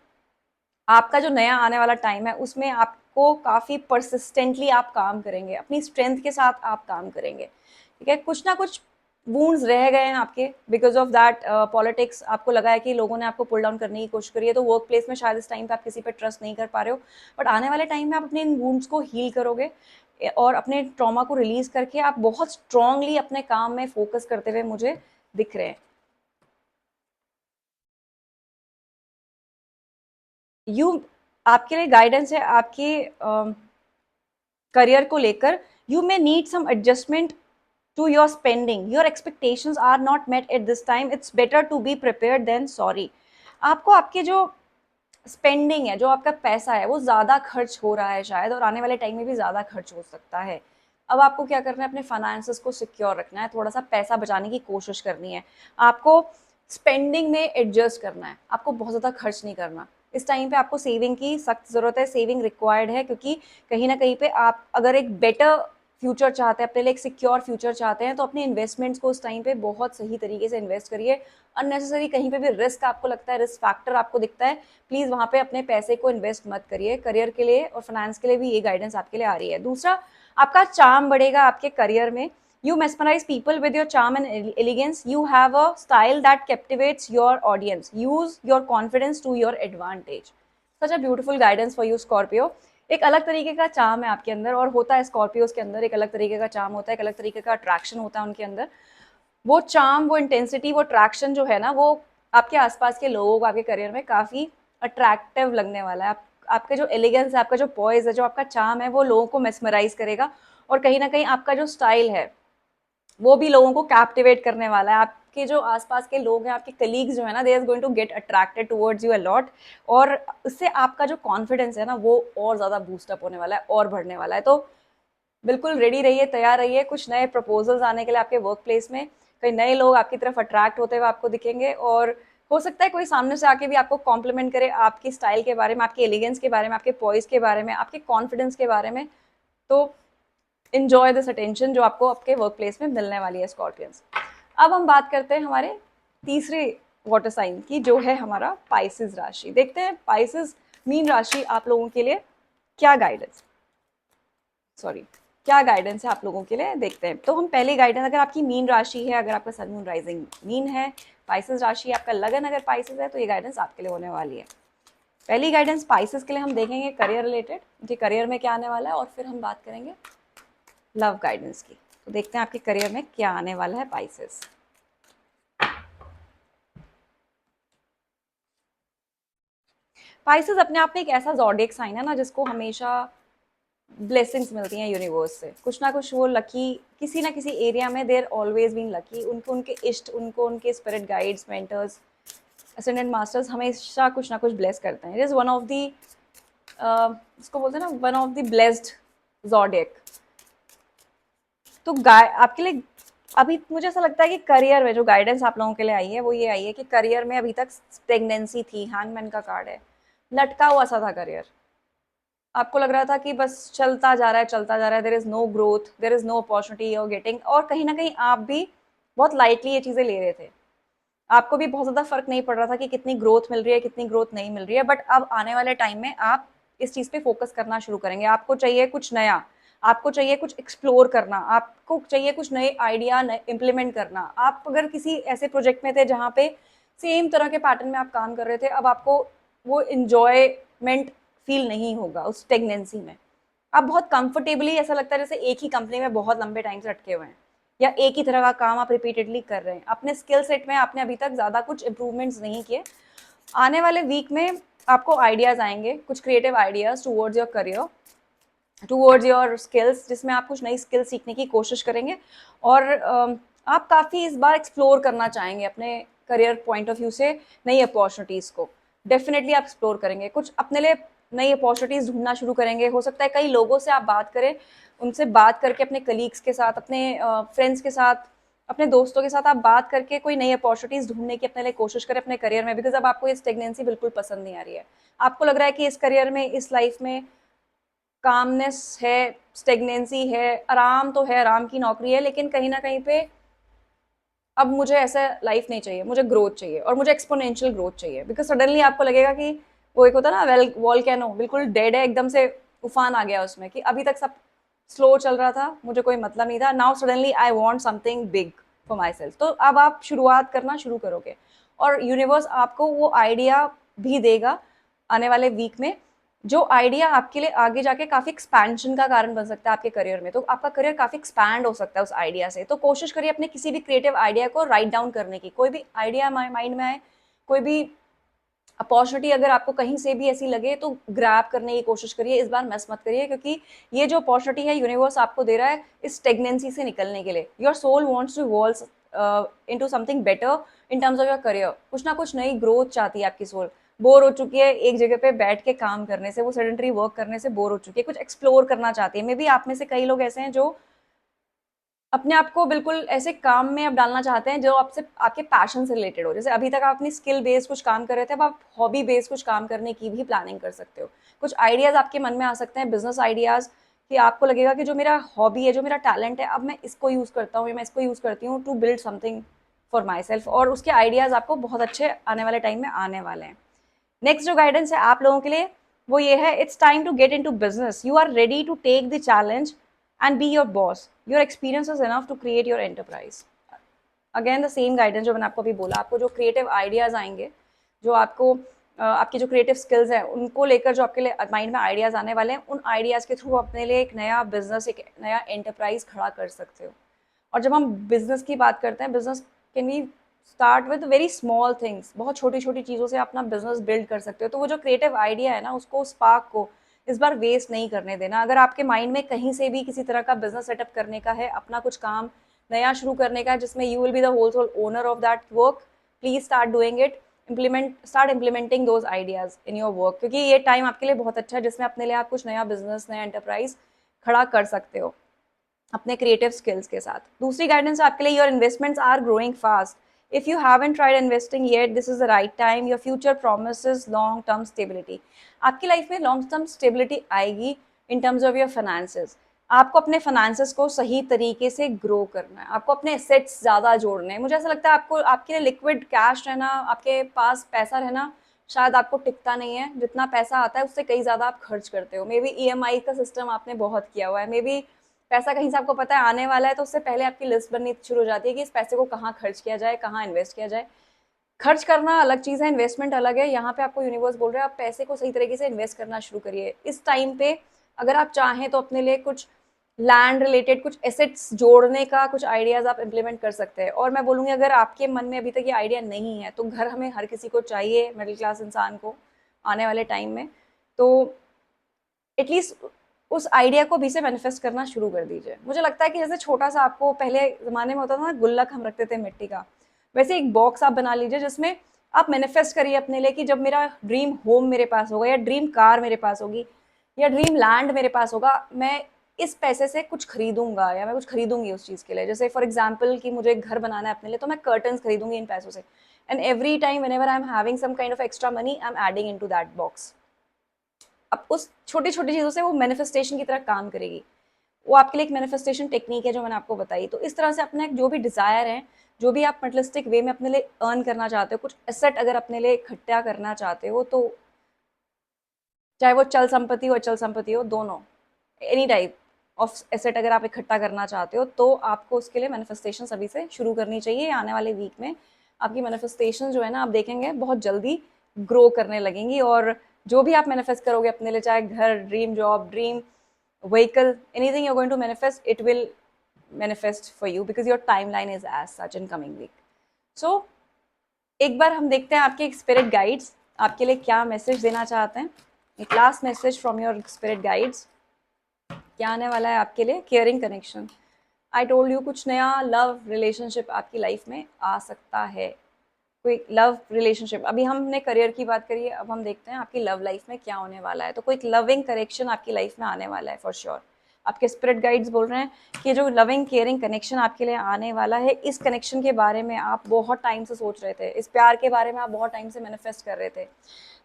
आपका जो नया आने वाला टाइम है उसमें आपको काफ़ी परसिस्टेंटली आप काम करेंगे, अपनी स्ट्रेंथ के साथ आप काम करेंगे। ठीक है, कुछ ना कुछ वूंड्स रह गए हैं आपके बिकॉज ऑफ दैट पॉलिटिक्स। आपको लगा है कि लोगों ने आपको पुल डाउन करने की कोशिश करी है, तो वर्क प्लेस में शायद इस टाइम पे आप किसी पे ट्रस्ट नहीं कर पा रहे हो। बट आने वाले टाइम में आप अपने इन वूंड्स को हील करोगे और अपने ट्रॉमा को रिलीज करके आप बहुत स्ट्रांगली अपने काम में फोकस करते हुए मुझे दिख रहे हैं। यू, आपके लिए गाइडेंस है आपके करियर को लेकर। You may need some adjustment to your spending, your expectations are not met at this time, it's better to be prepared than sorry. आपको आपके जो स्पेंडिंग है, जो आपका पैसा है, वो ज़्यादा खर्च हो रहा है शायद, और आने वाले टाइम में भी ज़्यादा खर्च हो सकता है। अब आपको क्या करना है, अपने फाइनेंसेस को सिक्योर रखना है, थोड़ा सा पैसा बचाने की कोशिश करनी है, आपको स्पेंडिंग में एडजस्ट करना है, आपको बहुत ज़्यादा खर्च नहीं करना। इस टाइम पे आपको सेविंग की सख्त ज़रूरत है, सेविंग रिक्वायर्ड है, क्योंकि कहीं ना कहीं पे आप अगर एक बेटर फ्यूचर चाहते हैं, अपने लिए एक सिक्योर फ्यूचर चाहते हैं, तो अपने इन्वेस्टमेंट्स को उस टाइम पे बहुत सही तरीके से इन्वेस्ट करिए। अननेसेसरी कहीं पे भी रिस्क आपको लगता है, रिस्क फैक्टर आपको दिखता है, प्लीज़ वहाँ पे अपने पैसे को इन्वेस्ट मत करिए। करियर के लिए और फाइनेंस के लिए भी ये गाइडेंस आपके लिए आ रही है। दूसरा, आपका चार्म बढ़ेगा आपके करियर में। You mesmerize people with your charm and elegance. You have a style that captivates your audience. Use your confidence to your advantage. Such a beautiful guidance for you, Scorpio. एक अलग तरीके का charm है आपके अंदर, और होता है स्कॉर्पियोज के अंदर एक अलग तरीके का चार्म होता है, एक अलग तरीके का अट्रैक्शन होता है उनके अंदर। वो चार्म, वो इंटेंसिटी, वो अट्रैक्शन जो है ना, वो आपके आसपास के लोगों को आपके करियर में काफ़ी अट्रैक्टिव लगने वाला है। आपका जो एलिगेंस है, आपका जो पॉइज है, जो आपका चार्म है, वो लोगों को मेस्मराइज करेगा, और कहीं ना कहीं आपका जो स्टाइल है वो भी लोगों को कैप्टिवेट करने वाला है। आपके जो आसपास के लोग हैं, आपके कलीग्स जो है ना, they are going to get attracted towards you a lot, और उससे आपका जो कॉन्फिडेंस है ना, वो और ज़्यादा बूस्टअप होने वाला है और बढ़ने वाला है। तो बिल्कुल रेडी रहिए, तैयार रहिए, कुछ नए प्रपोजल्स आने के लिए आपके वर्क प्लेस में। कई नए लोग आपकी तरफ अट्रैक्ट होते हुए आपको दिखेंगे, और हो सकता है कोई सामने से आके भी आपको कॉम्प्लीमेंट करे आपकी स्टाइल के बारे में, आपके एलिगेंस के बारे में, आपके पॉइस के बारे में, आपके कॉन्फिडेंस के बारे में। तो इंजॉय दिस अटेंशन जो आपको आपके वर्क प्लेस में मिलने वाली है, स्कॉर्पियंस। अब हम बात करते हैं हमारे तीसरे वाटर साइन की, जो है हमारा पाइसेस राशि। देखते हैं पाइसेस मीन राशि आप लोगों के लिए क्या गाइडेंस, क्या गाइडेंस है आप लोगों के लिए, देखते हैं। तो हम पहले गाइडेंस, अगर आपकी मीन राशि है, अगर आपका सन मून राइजिंग मीन है, पाइसेस राशि आपका लगन अगर पाइसेस है, तो ये गाइडेंस आपके लिए होने वाली है। पहली गाइडेंस पाइसेस के लिए हम देखेंगे करियर रिलेटेड, कि करियर में क्या आने वाला है, और फिर हम बात करेंगे लव गाइडेंस की। तो देखते हैं आपके करियर में क्या आने वाला है पाइसेस। पाइसेस अपने आप में एक ऐसा ज़ोडिएक साइन है ना, जिसको हमेशा ब्लेसिंग्स मिलती हैं यूनिवर्स से, कुछ ना कुछ वो लकी, किसी ना किसी एरिया में देर ऑलवेज बीन लकी। उनको उनके इष्ट, उनको उनके spirit guides, mentors, ascendant masters हमेशा कुछ ना कुछ ब्लेस करते हैं। It is one of the, इसको बोलते हैं ना, one of the blessed zodiac. तो आपके लिए अभी मुझे ऐसा लगता है कि करियर में जो गाइडेंस आप लोगों के लिए आई है, वो ये आई है कि करियर में अभी तक स्टेगनेंसी थी, हैंगमैन का कार्ड है, लटका हुआ सा था करियर। आपको लग रहा था कि बस चलता जा रहा है, चलता जा रहा है, there is no growth, there is no opportunity you are getting, और कहीं ना कहीं आप भी बहुत लाइटली ये चीज़ें ले रहे थे। आपको भी बहुत ज़्यादा फर्क नहीं पड़ रहा था कि कितनी ग्रोथ मिल रही है, कितनी ग्रोथ नहीं मिल रही है, बट अब आने वाले टाइम में आप इस चीज़ पे फोकस करना शुरू करेंगे। आपको चाहिए कुछ नया, आपको चाहिए कुछ एक्सप्लोर करना, आपको चाहिए कुछ नए आइडिया इम्प्लीमेंट करना। आप अगर किसी ऐसे प्रोजेक्ट में थे जहाँ पे सेम तरह के पैटर्न में आप काम कर रहे थे, अब आपको वो इंजॉयमेंट फील नहीं होगा उस स्टेगनेंसी में। आप बहुत कंफर्टेबली, ऐसा लगता है जैसे एक ही कंपनी में बहुत लंबे टाइम से अटके हुए हैं, या एक ही तरह का काम आप रिपीटेडली कर रहे हैं। अपने स्किल सेट में आपने अभी तक ज़्यादा कुछ इंप्रूवमेंट्स नहीं किए। आने वाले वीक में आपको आइडियाज़ आएंगे, कुछ creative ideas towards your career, towards your skills, जिसमें आप कुछ नई स्किल सीखने की कोशिश करेंगे, और आप काफ़ी इस बार एक्सप्लोर करना चाहेंगे अपने करियर पॉइंट ऑफ व्यू से नई अपॉर्चुनिटीज़ को। डेफिनेटली आप एक्सप्लोर करेंगे, कुछ अपने लिए नई अपॉर्चुनिटीज़ ढूंढना शुरू करेंगे। हो सकता है कई लोगों से आप बात करें, उनसे बात करके, अपने कलीग्स के साथ, अपने फ्रेंड्स के साथ, अपने दोस्तों के साथ आप बात करके कोई नई अपॉर्चुनिटीज़ ढूंढने की अपने लिए कोशिश करें अपने करियर में, बिकॉज अब आपको ये स्टेगनेंसी बिल्कुल पसंद नहीं आ रही है। आपको लग रहा है कि इस करियर में, इस लाइफ में कामनेस है, स्टेगनेंसी है, आराम तो है, आराम की नौकरी है, लेकिन कहीं ना कहीं पे अब मुझे ऐसा लाइफ नहीं चाहिए, मुझे ग्रोथ चाहिए, और मुझे एक्सपोनेंशियल ग्रोथ चाहिए। बिकॉज सडनली आपको लगेगा कि वो एक होता है ना, वेल वॉल्केनो बिल्कुल डेड है, एकदम से उफान आ गया उसमें, कि अभी तक सब स्लो चल रहा था, मुझे कोई मतलब नहीं था, now suddenly I want something big for my self. तो अब आप शुरुआत करना शुरू करोगे, और यूनिवर्स आपको वो आइडिया भी देगा आने वाले वीक में, जो आइडिया आपके लिए आगे जाके काफ़ी एक्सपेंशन का कारण बन सकता है आपके करियर में। तो आपका करियर काफ़ी एक्सपैंड हो सकता है उस आइडिया से। तो कोशिश करिए अपने किसी भी क्रिएटिव आइडिया को राइट डाउन करने की। कोई भी आइडिया माइंड में आए, कोई भी अपॉर्चुनिटी अगर आपको कहीं से भी ऐसी लगे, तो ग्रैब करने की कोशिश करिए, इस बार मिस मत करिए, क्योंकि ये जो अपॉर्चुनिटी है यूनिवर्स आपको दे रहा है इस स्टेगनेंसी से निकलने के लिए। Your soul wants to evolve into something better in terms of your career. कुछ ना कुछ नई ग्रोथ चाहती है आपकी सोल, बोर हो चुकी है एक जगह पे बैठ के काम करने से, वो सेडेंटरी वर्क करने से बोर हो चुकी है, कुछ एक्सप्लोर करना चाहती है। मे बी आप में से कई लोग ऐसे हैं जो अपने आप को बिल्कुल ऐसे काम में आप डालना चाहते हैं जो आपसे आपके पैशन से रिलेटेड हो। जैसे अभी तक आप अपनी स्किल बेस्ड कुछ काम कर रहे थे, अब आप हॉबी बेस्ड कुछ काम करने की भी प्लानिंग कर सकते हो। कुछ आइडियाज़ आपके मन में आ सकते हैं, बिज़नेस आइडियाज़, कि आपको लगेगा कि जो मेरा हॉबी है, जो मेरा टैलेंट है, अब मैं इसको यूज़ करता हूँ या मैं इसको यूज़ करती हूँ to build something for myself, और उसके आइडियाज़ आपको बहुत अच्छे आने वाले टाइम में आने वाले हैं। नेक्स्ट जो गाइडेंस है आप लोगों के लिए वो ये है, it's time to get into business, you are ready to take the challenge and be your boss, your experience is enough to create your enterprise. Again the same guidance जो मैंने आपको अभी बोला, आपको जो क्रिएटिव आइडियाज आएंगे, जो आपको आपकी जो क्रिएटिव स्किल्स हैं उनको लेकर जो आपके लिए माइंड में आइडियाज आने वाले हैं, उन आइडियाज के थ्रू अपने लिए एक नया बिजनेस, एक नया एंटरप्राइज खड़ा कर सकते हो। और जब हम बिजनेस की बात करते हैं, business can be start with very small things, बहुत छोटी छोटी चीज़ों से अपना बिजनेस बिल्ड कर सकते हो। तो वो जो क्रिएटिव आइडिया है ना, उसको, स्पार्क को इस बार वेस्ट नहीं करने देना। अगर आपके माइंड में कहीं से भी किसी तरह का बिजनेस सेटअप करने का है, अपना कुछ काम नया शुरू करने का है जिसमें you will be the whole sole owner of that work, please start doing it, start implementing those ideas in your work, क्योंकि ये टाइम आपके लिए बहुत अच्छा है जिसमें अपने लिए आप कुछ नया बिजनेस, नया एंटरप्राइज खड़ा कर सकते हो अपने क्रिएटिव स्किल्स के साथ। दूसरी गाइडेंस आपके लिए, your investments are growing fast, if you haven't tried investing yet, this is the right time, your future promises long term stability. आपकी लाइफ में लॉन्ग टर्म स्टेबिलिटी आएगी in terms of your finances. आपको अपने finances को सही तरीके से grow करना है, आपको अपने एसेट्स ज़्यादा जोड़ने हैं। मुझे ऐसा लगता है आपको, आपके लिए लिक्विड कैश रहना, आपके पास पैसा रहना शायद आपको टिकता नहीं है। जितना पैसा आता है उससे कई ज़्यादा आप खर्च करते हो। मे बी ईएमआई का सिस्टम आपने बहुत किया हुआ है, मे बी पैसा कहीं से आपको पता है आने वाला है, तो उससे पहले आपकी लिस्ट बननी शुरू हो जाती है कि इस पैसे को कहाँ खर्च किया जाए, कहाँ इन्वेस्ट किया जाए। खर्च करना अलग चीज़ है, इन्वेस्टमेंट अलग है। यहाँ पे आपको यूनिवर्स बोल रहा है आप पैसे को सही तरीके से इन्वेस्ट करना शुरू करिए इस टाइम पे। अगर आप चाहें तो अपने लिए कुछ लैंड रिलेटेड कुछ एसेट्स जोड़ने का कुछ आइडियाज आप इम्प्लीमेंट कर सकते हैं। और मैं बोलूँगी अगर आपके मन में अभी तक ये आइडिया नहीं है, तो घर हमें हर किसी को चाहिए, मिडिल क्लास इंसान को आने वाले टाइम में, तो एटलीस्ट उस आइडिया को भी से मैनिफेस्ट करना शुरू कर दीजिए। मुझे लगता है कि जैसे छोटा सा आपको पहले ज़माने में होता था ना, गुल्लक हम रखते थे मिट्टी का, वैसे एक बॉक्स आप बना लीजिए जिसमें आप मैनिफेस्ट करिए अपने लिए कि जब मेरा ड्रीम होम मेरे पास होगा, या ड्रीम कार मेरे पास होगी, या ड्रीम लैंड मेरे पास होगा, मैं इस पैसे से कुछ खरीदूंगा या मैं कुछ खरीदूंगी उस चीज़ के लिए। जैसे फॉर एग्जाम्पल कि मुझे एक घर बनाना है अपने लिए, तो मैं कर्टन्स खरीदूंगी इन पैसों से, and every time whenever I am having some kind of extra money, I am adding into that box. अब उस छोटी छोटी चीज़ों से वो मैनिफेस्टेशन की तरह काम करेगी। वो आपके लिए एक मैनिफेस्टेशन टेक्निक है जो मैंने आपको बताई। तो इस तरह से अपना जो भी डिज़ायर है, जो भी आप मटेरियलिस्टिक वे में अपने लिए अर्न करना चाहते हो, कुछ एसेट अगर अपने लिए इकट्ठा करना चाहते हो, तो चाहे वो चल संपत्ति हो, अचल संपत्ति हो, दोनों, एनी टाइप ऑफ एसेट अगर आप इकट्ठा करना चाहते हो, तो आपको उसके लिए मैनिफेस्टेशन अभी से शुरू करनी चाहिए। आने वाले वीक में आपकी मैनिफेस्टेशन जो है ना, आप देखेंगे बहुत जल्दी ग्रो करने लगेंगी। और जो भी आप मैनिफेस्ट करोगे अपने लिए, चाहे घर, dream job, dream vehicle, anything you're going to manifest, it will manifest for you because your timeline is as such in coming week. So एक बार हम देखते हैं आपके स्पिरिट गाइड्स आपके लिए क्या मैसेज देना चाहते हैं। एक last message from your spirit guides क्या आने वाला है आपके लिए। Caring connection, I told you कुछ नया लव रिलेशनशिप आपकी लाइफ में आ सकता है। कोई लव रिलेशनशिप, अभी हमने करियर की बात करी है, अब हम देखते हैं आपकी लव लाइफ में क्या होने वाला है। तो कोई लविंग कनेक्शन आपकी लाइफ में आने वाला है फॉर श्योर। आपके स्पिरिट गाइड्स बोल रहे हैं कि जो लविंग केयरिंग कनेक्शन आपके लिए आने वाला है, इस कनेक्शन के बारे में आप बहुत टाइम से सोच रहे थे, इस प्यार के बारे में आप बहुत टाइम से मैनिफेस्ट कर रहे थे।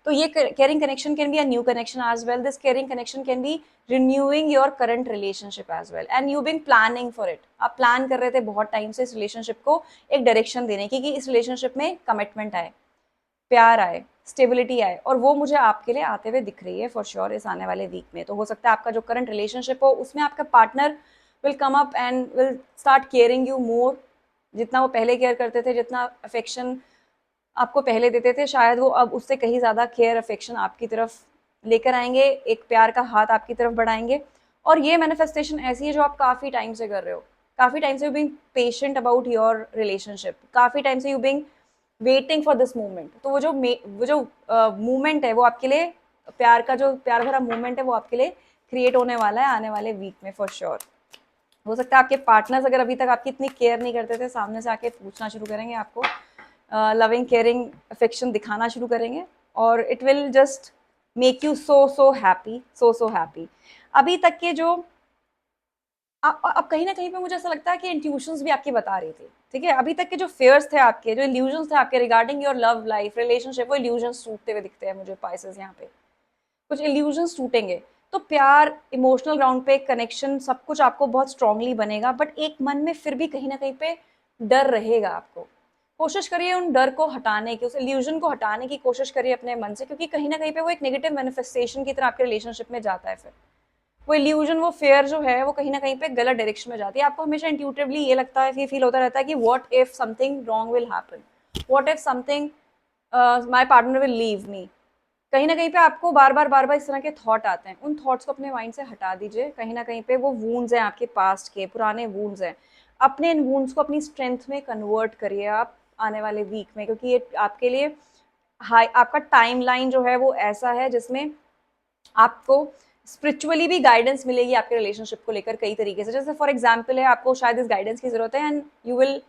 तो ये caring connection can be a new connection as well. This caring connection can be renewing your current relationship as well, and you been planning for it. आप प्लान कर रहे थे बहुत टाइम से इस रिलेशनशिप को एक डायरेक्शन देने की, कि इस रिलेशनशिप में कमिटमेंट आए, प्यार आए, स्टेबिलिटी आए, और वो मुझे आपके लिए आते हुए दिख रही है फॉर श्योर इस आने वाले वीक में। तो हो सकता है आपका जो करंट रिलेशनशिप हो उसमें आपका partner will come up and will start caring you more. जितना वो पहले केयर करते थे, जितना अफेक्शन आपको पहले देते थे, शायद वो अब उससे कहीं ज़्यादा केयर अफेक्शन आपकी तरफ लेकर आएंगे, एक प्यार का हाथ आपकी तरफ बढ़ाएंगे। और ये मैनिफेस्टेशन ऐसी है जो आप काफ़ी टाइम से कर रहे हो, काफ़ी टाइम से you being patient about your relationship, काफ़ी टाइम से you being waiting for this movement. तो वो जो मूवमेंट है वो आपके लिए, प्यार का जो प्यार भरा मूवमेंट है वो आपके लिए क्रिएट होने वाला है आने वाले वीक में फॉर श्योर। हो सकता है आपके पार्टनर्स अगर अभी तक आपकी इतनी केयर नहीं करते थे, सामने से आके पूछना शुरू करेंगे आपको, लविंग केयरिंग अफेक्शन दिखाना शुरू करेंगे, और it will just make you so so happy, so so happy. अभी तक के जो अब कहीं ना कहीं पे मुझे ऐसा लगता है कि इंट्यूशंस भी आपकी बता रही थी, ठीक है। अभी तक के जो फेयर्स थे आपके, जो इल्यूजन्स थे आपके regarding your love life relationship, वो इल्यूजन्स टूटते हुए दिखते हैं मुझे पाइसेस यहाँ पे। कुछ इल्यूजन्स टूटेंगे, तो प्यार, इमोशनल ग्राउंड पे कनेक्शन, सब कुछ आपको बहुत स्ट्रांगली बनेगा, बट एक मन में फिर भी कहीं ना कहीं पे डर रहेगा आपको। कोशिश करिए उन डर को हटाने की, उस इल्यूजन को हटाने की कोशिश करिए अपने मन से, क्योंकि कहीं ना कहीं पे वो एक नेगेटिव मैनिफेस्टेशन की तरह आपके रिलेशनशिप में जाता है। फिर वो इल्यूजन, वो फेयर जो है, वो कहीं ना कहीं पे गलत डायरेक्शन में जाती है। आपको हमेशा इंट्यूटिवली ये लगता है, ये फील होता रहता है कि what if something wrong will happen, what if something my partner will leave me. कहीं ना कहीं पे आपको बार बार इस तरह के थॉट आते हैं। उन थॉट्स को अपने माइंड से हटा दीजिए। कहीं ना कहीं पे वो वूंड्स हैं आपके पास्ट के, पुराने वूंड्स हैं। अपने इन वूंड्स को अपनी स्ट्रेंथ में कन्वर्ट करिए आप आने वाले वीक में, क्योंकि ये आपके लिए हाई, आपका टाइमलाइन जो है वो ऐसा है जिसमें आपको स्पिरिचुअली भी गाइडेंस मिलेगी आपके रिलेशनशिप को लेकर कई तरीके से। जैसे फॉर एग्जाम्पल है, आपको शायद इस गाइडेंस की जरूरत है, and you will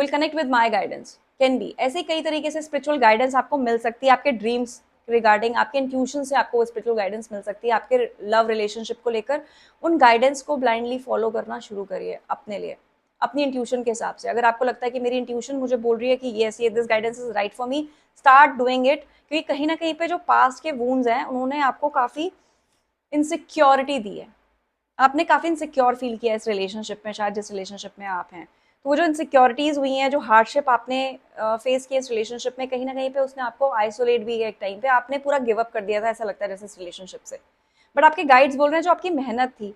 connect with my guidance, can be. ऐसे कई तरीके से स्पिरिचुअल गाइडेंस आपको मिल सकती है। आपके ड्रीम्स रिगार्डिंग, आपके इंट्यूशन से आपको स्पिरिचुअल गाइडेंस मिल सकती है आपके लव रिलेशनशिप को लेकर। उन गाइडेंस को ब्लाइंडली फॉलो करना शुरू करिए अपने लिए, अपनी इंट्यूशन के हिसाब से। अगर आपको लगता है कि मेरी इंट्यूशन मुझे बोल रही है कि येस, ये this guidance is right for me, start doing it. क्योंकि कहीं ना कहीं पे जो पास्ट के वूंड्स हैं, उन्होंने आपको काफी इनसिक्योरिटी दी है। आपने काफी इनसिक्योर फील किया इस रिलेशनशिप में, शायद जिस रिलेशनशिप में आप हैं। तो वो जो इनसिक्योरिटीज हुई हैं, जो हार्डशिप आपने फेस किया इस रिलेशनशिप में, कहीं ना कहीं पे उसने आपको आइसोलेट भी किया। एक टाइम पे आपने पूरा गिव अप कर दिया था, ऐसा लगता है जैसे इस रिलेशनशिप से। बट आपके गाइड्स बोल रहे हैं, जो आपकी मेहनत थी,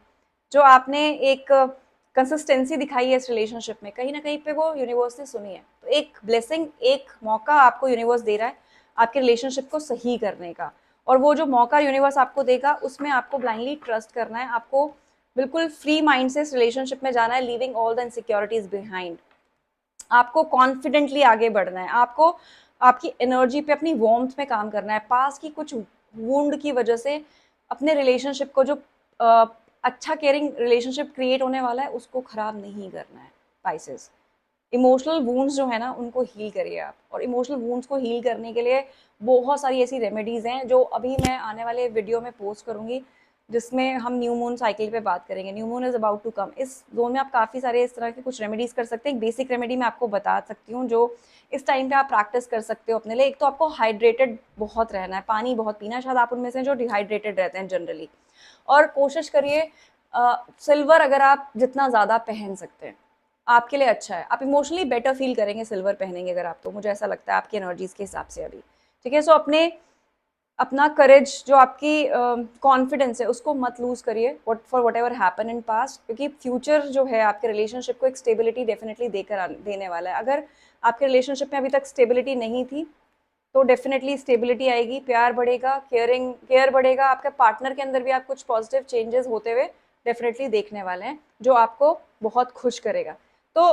जो आपने एक कंसिस्टेंसी दिखाई है इस रिलेशनशिप में, कहीं ना कहीं पे वो यूनिवर्स ने सुनी है। तो एक ब्लेसिंग, एक मौका आपको यूनिवर्स दे रहा है आपके रिलेशनशिप को सही करने का। और वो जो मौका यूनिवर्स आपको देगा, उसमें आपको ब्लाइंडली ट्रस्ट करना है। आपको बिल्कुल फ्री माइंड से इस रिलेशनशिप में जाना है, leaving all the insecurities behind. आपको कॉन्फिडेंटली आगे बढ़ना है। आपको आपकी एनर्जी पे, अपनी वार्मथ में काम करना है। पास की कुछ वुंड की वजह से अपने रिलेशनशिप को, जो अच्छा केयरिंग रिलेशनशिप क्रिएट होने वाला है, उसको खराब नहीं करना है। पाइसेस, इमोशनल वूंड्स जो है ना, उनको हील करिए आप। और इमोशनल वूंड्स को हील करने के लिए बहुत सारी ऐसी रेमेडीज हैं, जो अभी मैं आने वाले वीडियो में पोस्ट करूंगी, जिसमें हम न्यू मून साइकिल पे बात करेंगे। New moon is about to come. इस जोन में आप काफ़ी सारे इस तरह के कुछ रेमेडीज कर सकते हैं। एक बेसिक रेमेडी मैं आपको बता सकती हूँ, जो इस टाइम पे आप प्रैक्टिस कर सकते हो अपने लिए। एक तो आपको हाइड्रेटेड बहुत रहना है, पानी बहुत पीना है। शायद आप उनमें से जो डिहाइड्रेटेड रहते हैं जनरली। और कोशिश करिए सिल्वर अगर आप जितना ज़्यादा पहन सकते हैं, आपके लिए अच्छा है। आप इमोशनली बेटर फील करेंगे सिल्वर पहनेंगे अगर आप, तो मुझे ऐसा लगता है आपकी एनर्जीज के हिसाब से अभी। ठीक है, सो अपना करेज, जो आपकी कॉन्फिडेंस है, उसको मत लूज करिए for what ever happen in past. क्योंकि फ्यूचर जो है आपके रिलेशनशिप को एक स्टेबिलिटी डेफिनेटली देने वाला है। अगर आपके रिलेशनशिप में अभी तक स्टेबिलिटी नहीं थी, तो डेफिनेटली स्टेबिलिटी आएगी, प्यार बढ़ेगा, केयर बढ़ेगा। आपके पार्टनर के अंदर भी आप कुछ पॉजिटिव चेंजेस होते हुए डेफिनेटली देखने वाले हैं, जो आपको बहुत खुश करेगा। तो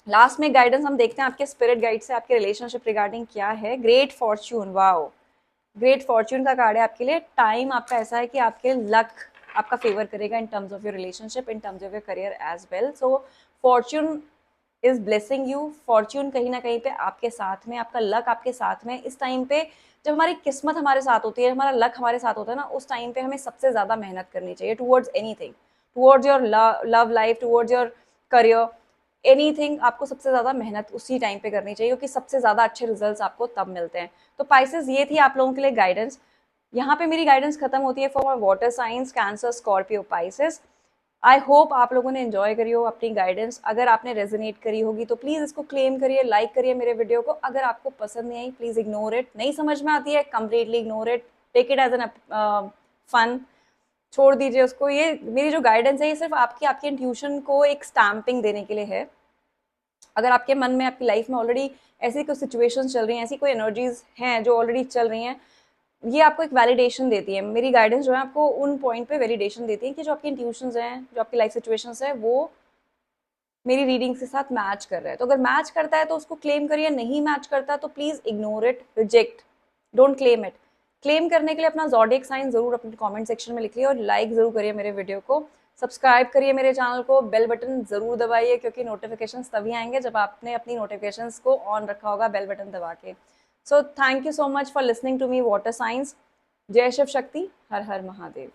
लास्ट में गाइडेंस हम देखते हैं आपके स्पिरिट गाइड से आपके रिलेशनशिप रिगार्डिंग क्या है। Great Fortune, wow, great Fortune का कार्ड है आपके लिए। टाइम आपका ऐसा है कि आपके लक आपका फेवर करेगा in terms of your relationship, in terms of your career as well. So fortune is blessing you. Fortune कहीं ना कहीं पे आपके साथ में, आपका लक आपके साथ में। इस टाइम पे जब हमारी किस्मत हमारे साथ होती है, हमारा लक हमारे साथ होता है ना, उस टाइम पे हमें सबसे ज्यादा मेहनत करनी चाहिए towards anything, towards your love life, towards your career, anything. आपको सबसे ज्यादा मेहनत उसी टाइम पे करनी चाहिए, क्योंकि सबसे ज्यादा अच्छे रिजल्ट्स आपको तब मिलते हैं। तो पाइसेस, ये थी आप लोगों के लिए गाइडेंस। यहाँ पे मेरी गाइडेंस खत्म होती है for water science, cancer, Scorpio, Pisces. I hope आप लोगों ने एंजॉय करी हो अपनी गाइडेंस। अगर आपने रेजोनेट करी होगी तो प्लीज इसको क्लेम करिए, लाइक करिए मेरे वीडियो को। अगर आपको पसंद नहीं आई, प्लीज इग्नोर इट। नहीं समझ में आती है, completely ignore it, take it as an fun, छोड़ दीजिए उसको। ये मेरी जो गाइडेंस है, ये सिर्फ आपकी इंट्यूशन को एक स्टैंपिंग देने के लिए है। अगर आपके मन में, आपकी लाइफ में ऑलरेडी ऐसी कोई सिचुएशंस चल रही हैं, ऐसी कोई एनर्जीज हैं जो ऑलरेडी चल रही हैं, ये आपको एक वैलिडेशन देती है। मेरी गाइडेंस जो है आपको उन पॉइंट पे वैलिडेशन देती है कि जो आपकी इंट्यूशंस हैं, जो आपकी लाइफ सिचुएशंस है, वो मेरी रीडिंग्स के साथ मैच कर रहा है। तो अगर मैच करता है तो उसको क्लेम करिए, नहीं मैच करता तो please ignore it, reject, don't claim it. Claim करने के लिए अपना ज़ोडिएक साइन जरूर अपने कमेंट सेक्शन में लिखिए, और लाइक जरूर करिए मेरे वीडियो को, सब्सक्राइब करिए मेरे चैनल को, बेल बटन जरूर दबाइए, क्योंकि नोटिफिकेशंस तभी आएंगे जब आपने अपनी नोटिफिकेशंस को ऑन रखा होगा बेल बटन दबा के। So thank you so much for listening to me water science. जय शिव शक्ति, हर हर महादेव।